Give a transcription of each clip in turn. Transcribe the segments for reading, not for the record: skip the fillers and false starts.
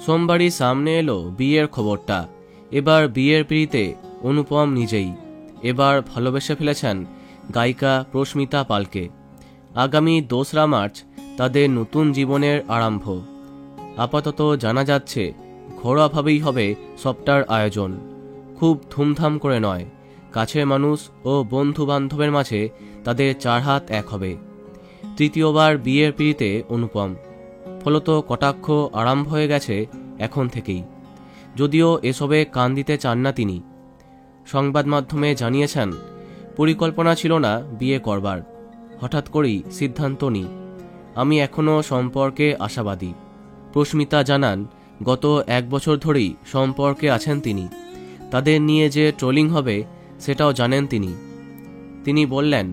সোমবারই সামনে এলো বিয়ের খবরটা। এবার বিয়ের পিড়িতে অনুপম নিজেই। এবার ভালোবেসে ফেলেছেন গায়িকা প্রস্মিতা পালকে। আগামী 2রা মার্চ তাদের নতুন জীবনের আরম্ভ। আপাতত জানা যাচ্ছে ঘরোয়াভাবেই হবে সবটার আয়োজন, খুব ধুমধাম করে নয়। কাছের মানুষ ও বন্ধু বান্ধবের মাঝে তাদের 4 হাত এক হবে। তৃতীয়বার বিয়ের পিড়িতে অনুপম, ফলত কটাক্ষ আরম্ভ হয়ে গেছে এখন থেকেই, যদিও এসবে কান দিতে চান না তিনি। সংবাদ মাধ্যমে জানিয়েছেন, পরিকল্পনা ছিল না বিয়ে করবার, হঠাৎ করেই সিদ্ধান্ত নিই। আমি এখনও সম্পর্কে আশাবাদী। প্রস্মিতা জানান, গত 1 বছর ধরেই সম্পর্কে আছেন তিনি। তাদের নিয়ে যে ট্রোলিং হবে সেটাও জানেন তিনি। তিনি বললেন,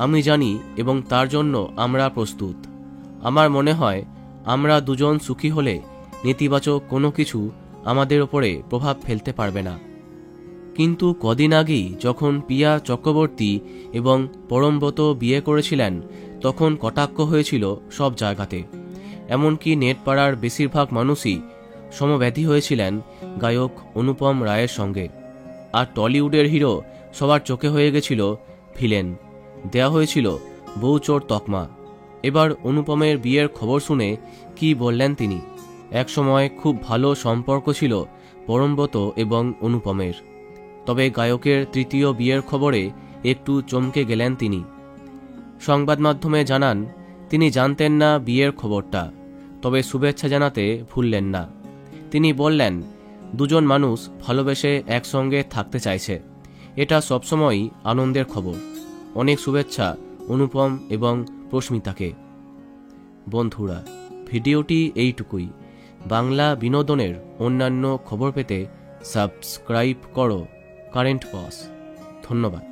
আমি জানি এবং তার জন্য আমরা প্রস্তুত। আমার মনে হয় আমরা দুজন সুখী হলে নেতিবাচক কোনো কিছু আমাদের ওপরে প্রভাব ফেলতে পারবে না। কিন্তু কদিন আগেই যখন পিয়া চক্রবর্তী এবং পরমব্রত বিয়ে করেছিলেন, তখন কটাক্ষ হয়েছিল সব জায়গাতে। এমনকি নেটপাড়ার বেশিরভাগ মানুষই সমব্যাধি হয়েছিলেন গায়ক অনুপম রায়ের সঙ্গে। আর টলিউডের হিরো সবার চোখে হয়ে গেছিল ভিলেন, দেয়া হয়েছিল বউ চোর তকমা। এবার অনুপমের বিয়ের খবর শুনে কি বললেন তিনি। একসময় খুব ভালো সম্পর্ক ছিল পরমব্রত এবং অনুপমের। তবে গায়কের 3য় বিয়ের খবরে একটু চমকে গেলেন তিনি। সংবাদ মাধ্যমে জানান, তিনি জানতেন না বিয়ের খবরটা, তবে শুভেচ্ছা জানাতে ভুললেন না। তিনি বললেন, দুজন মানুষ ভালোবেসে একসঙ্গে থাকতে চাইছে, এটা সবসময়ই আনন্দের খবর। অনেক শুভেচ্ছা অনুপম এবং প্রস্মিতাকে। বন্ধুরা, ভিডিওটি এইটুকুই। বাংলা বিনোদনের অন্যান্য খবর পেতে সাবস্ক্রাইব করো কারেন্ট পজ। ধন্যবাদ।